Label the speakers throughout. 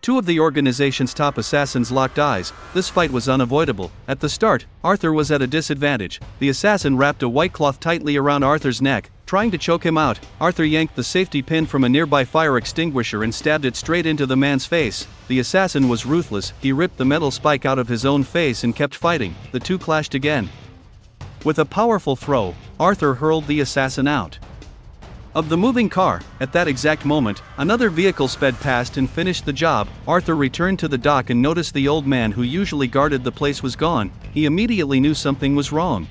Speaker 1: Two of the organization's top assassins locked eyes. This fight was unavoidable. At the start, Arthur was at a disadvantage. The assassin wrapped a white cloth tightly around Arthur's neck, trying to choke him out. Arthur yanked the safety pin from a nearby fire extinguisher and stabbed it straight into the man's face. The assassin was ruthless. He ripped the metal spike out of his own face and kept fighting. The two clashed again. With a powerful throw, Arthur hurled the assassin out of the moving car. At that exact moment, another vehicle sped past and finished the job. Arthur returned to the dock and noticed the old man who usually guarded the place was gone. He immediately knew something was wrong.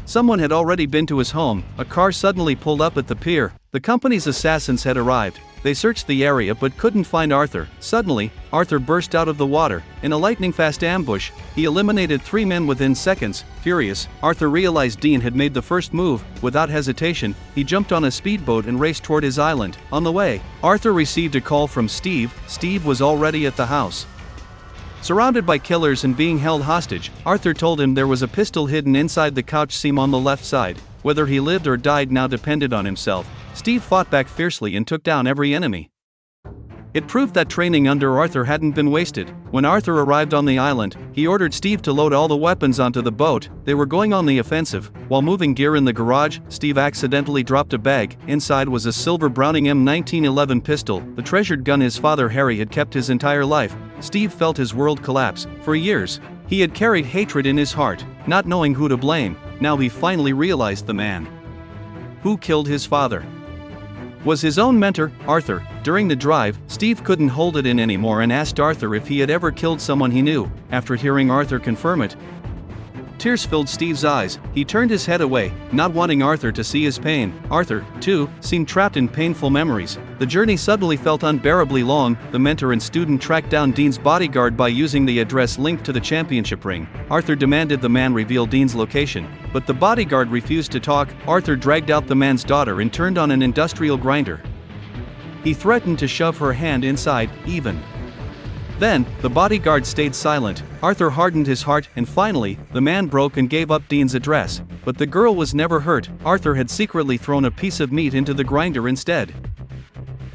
Speaker 1: Someone had already been to his home. A car suddenly pulled up at the pier. The company's assassins had arrived. They searched the area but couldn't find Arthur. Suddenly, Arthur burst out of the water. In a lightning-fast ambush, he eliminated 3 men within seconds. Furious, Arthur realized Dean had made the first move. Without hesitation, he jumped on a speedboat and raced toward his island. On the way, Arthur received a call from Steve. Steve was already at the house. Surrounded by killers and being held hostage, Arthur told him there was a pistol hidden inside the couch seam on the left side. Whether he lived or died now depended on himself. Steve fought back fiercely and took down every enemy. It proved that training under Arthur hadn't been wasted. When Arthur arrived on the island, he ordered Steve to load all the weapons onto the boat. They were going on the offensive. While moving gear in the garage, Steve accidentally dropped a bag. Inside was a silver Browning M1911 pistol, the treasured gun his father Harry had kept his entire life. Steve felt his world collapse. For years, he had carried hatred in his heart, not knowing who to blame. Now he finally realized the man who killed his father was his own mentor, Arthur. During the drive, Steve couldn't hold it in anymore and asked Arthur if he had ever killed someone he knew. After hearing Arthur confirm it, tears filled Steve's eyes. He turned his head away, not wanting Arthur to see his pain. Arthur, too, seemed trapped in painful memories. The journey suddenly felt unbearably long. The mentor and student tracked down Dean's bodyguard by using the address linked to the championship ring. Arthur demanded the man reveal Dean's location, but the bodyguard refused to talk. Arthur dragged out the man's daughter and turned on an industrial grinder. He threatened to shove her hand inside, even. Then, the bodyguard stayed silent. Arthur hardened his heart, and finally, the man broke and gave up Dean's address. But the girl was never hurt. Arthur had secretly thrown a piece of meat into the grinder instead.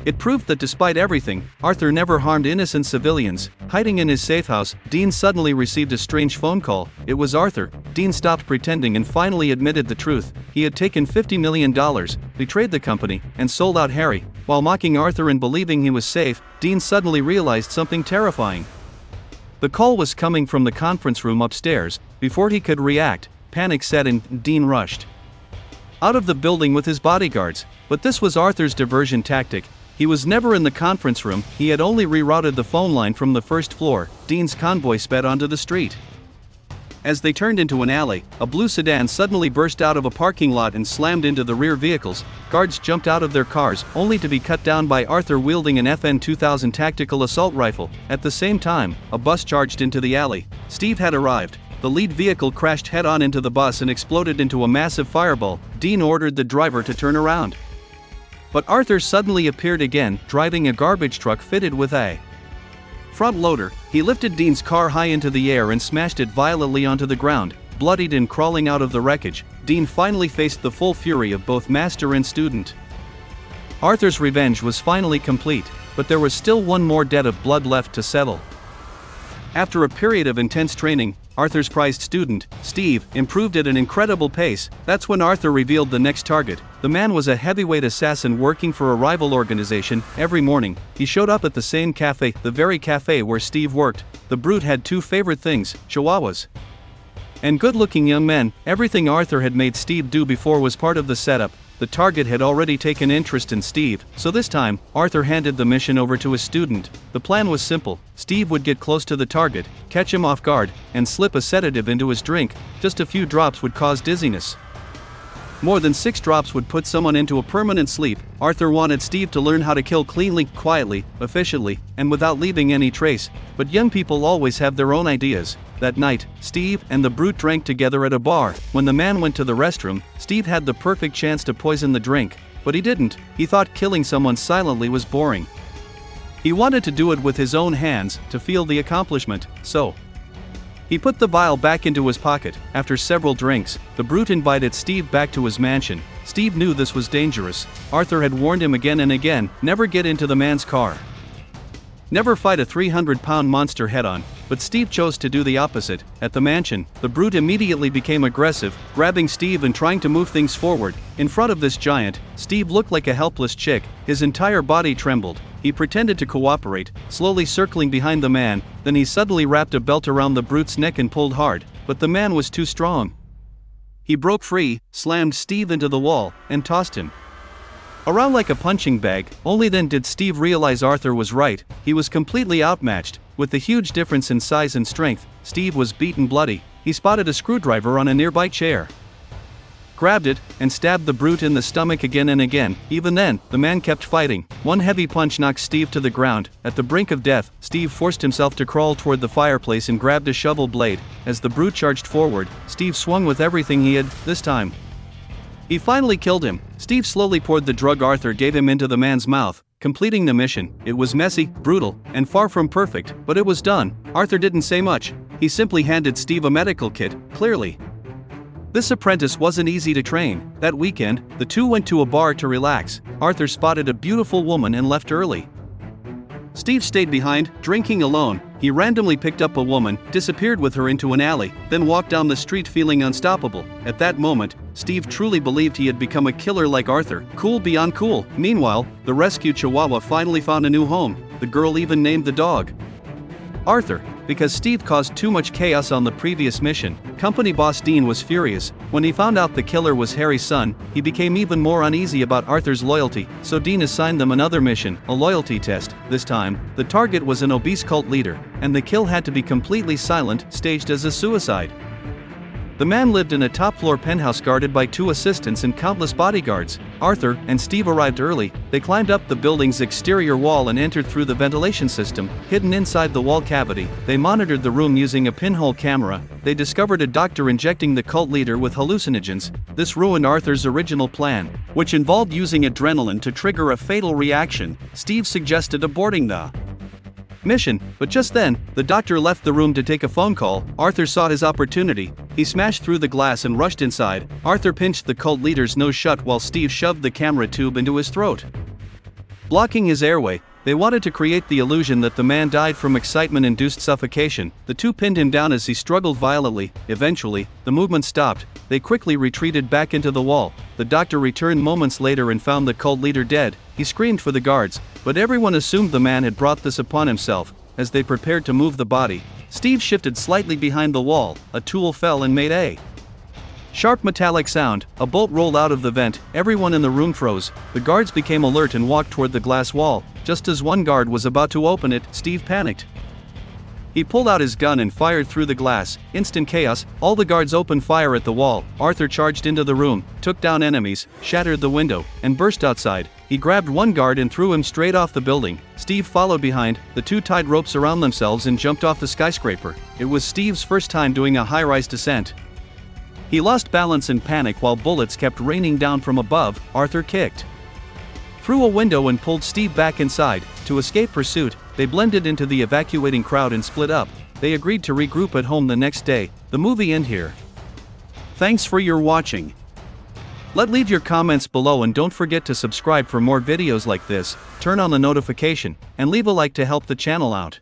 Speaker 1: It proved that despite everything, Arthur never harmed innocent civilians. Hiding in his safe house, Dean suddenly received a strange phone call. It was Arthur. Dean stopped pretending and finally admitted the truth. He had taken $50 million, betrayed the company, and sold out Harry. While mocking Arthur and believing he was safe, Dean suddenly realized something terrifying. The call was coming from the conference room upstairs. Before he could react, panic set in. Dean rushed out of the building with his bodyguards. But this was Arthur's diversion tactic. He was never in the conference room. He had only rerouted the phone line from the first floor. Dean's convoy sped onto the street. As they turned into an alley, a blue sedan suddenly burst out of a parking lot and slammed into the rear vehicles. Guards jumped out of their cars, only to be cut down by Arthur wielding an FN 2000 tactical assault rifle. At the same time, a bus charged into the alley. Steve had arrived. The lead vehicle crashed head-on into the bus and exploded into a massive fireball. Dean ordered the driver to turn around. But Arthur suddenly appeared again, driving a garbage truck fitted with a front loader. He lifted Dean's car high into the air and smashed it violently onto the ground. Bloodied and crawling out of the wreckage, Dean finally faced the full fury of both master and student. Arthur's revenge was finally complete, but there was still one more debt of blood left to settle. After a period of intense training, Arthur's prized student, Steve, improved at an incredible pace. That's when Arthur revealed the next target. The man was a heavyweight assassin working for a rival organization. Every morning, he showed up at the same cafe, the very cafe where Steve worked. The brute had two favorite things: chihuahuas and good-looking young men. Everything Arthur had made Steve do before was part of the setup. The target had already taken interest in Steve, so this time, Arthur handed the mission over to his student. The plan was simple. Steve would get close to the target, catch him off guard, and slip a sedative into his drink. Just a few drops would cause dizziness. More than 6 drops would put someone into a permanent sleep. Arthur wanted Steve to learn how to kill cleanly, quietly, efficiently, and without leaving any trace. But young people always have their own ideas. That night, Steve and the brute drank together at a bar. When the man went to the restroom, Steve had the perfect chance to poison the drink. But he didn't. He thought killing someone silently was boring. He wanted to do it with his own hands, to feel the accomplishment. So he put the vial back into his pocket. After several drinks, the brute invited Steve back to his mansion. Steve knew this was dangerous. Arthur had warned him again and again, never get into the man's car. Never fight a 300-pound monster head-on, but Steve chose to do the opposite. At the mansion, the brute immediately became aggressive, grabbing Steve and trying to move things forward. In front of this giant, Steve looked like a helpless chick, his entire body trembled. He pretended to cooperate, slowly circling behind the man, then he suddenly wrapped a belt around the brute's neck and pulled hard, but the man was too strong. He broke free, slammed Steve into the wall, and tossed him around like a punching bag. Only then did Steve realize Arthur was right. He was completely outmatched. With the huge difference in size and strength, Steve was beaten bloody. He spotted a screwdriver on a nearby chair, grabbed it, and stabbed the brute in the stomach again and again. Even then, the man kept fighting. One heavy punch knocked Steve to the ground. At the brink of death, Steve forced himself to crawl toward the fireplace and grabbed a shovel blade. As the brute charged forward, Steve swung with everything he had. This time, he finally killed him. Steve slowly poured the drug Arthur gave him into the man's mouth, completing the mission. It was messy, brutal, and far from perfect, but it was done. Arthur didn't say much. He simply handed Steve a medical kit. Clearly, this apprentice wasn't easy to train. That weekend, the two went to a bar to relax. Arthur spotted a beautiful woman and left early. Steve stayed behind, drinking alone. He randomly picked up a woman, disappeared with her into an alley, then walked down the street feeling unstoppable. At that moment, Steve truly believed he had become a killer like Arthur, cool beyond cool. Meanwhile, the rescued Chihuahua finally found a new home. The girl even named the dog Arthur, because Steve caused too much chaos on the previous mission. Company boss Dean was furious. When he found out the killer was Harry's son, he became even more uneasy about Arthur's loyalty, so Dean assigned them another mission, a loyalty test. This time, the target was an obese cult leader, and the kill had to be completely silent, staged as a suicide. The man lived in a top-floor penthouse guarded by 2 assistants and countless bodyguards. Arthur and Steve arrived early. They climbed up the building's exterior wall and entered through the ventilation system, hidden inside the wall cavity. They monitored the room using a pinhole camera. They discovered a doctor injecting the cult leader with hallucinogens. This ruined Arthur's original plan, which involved using adrenaline to trigger a fatal reaction. Steve suggested aborting the mission, but just then, the doctor left the room to take a phone call. Arthur saw his opportunity. He smashed through the glass and rushed inside. Arthur pinched the cult leader's nose shut while Steve shoved the camera tube into his throat, blocking his airway. They wanted to create the illusion that the man died from excitement-induced suffocation. The two pinned him down as he struggled violently. Eventually, the movement stopped. They quickly retreated back into the wall. The doctor returned moments later and found the cult leader dead. He screamed for the guards, but everyone assumed the man had brought this upon himself. As they prepared to move the body, Steve shifted slightly behind the wall. A tool fell and made a sharp metallic sound. A bolt rolled out of the vent. Everyone in the room froze. The guards became alert and walked toward the glass wall. Just as one guard was about to open it, Steve panicked. He pulled out his gun and fired through the glass. Instant chaos. All the guards opened fire at the wall. Arthur charged into the room, took down enemies, shattered the window, and burst outside. He grabbed one guard and threw him straight off the building. Steve followed behind. The two tied ropes around themselves and jumped off the skyscraper. It was Steve's first time doing a high-rise descent. He lost balance in panic while bullets kept raining down from above. Arthur kicked through a window and pulled Steve back inside. To escape pursuit, they blended into the evacuating crowd and split up. They agreed to regroup at home the next day. The movie ends here. Thanks for your watching. Leave your comments below and don't forget to subscribe for more videos like this, turn on the notification, and leave a like to help the channel out.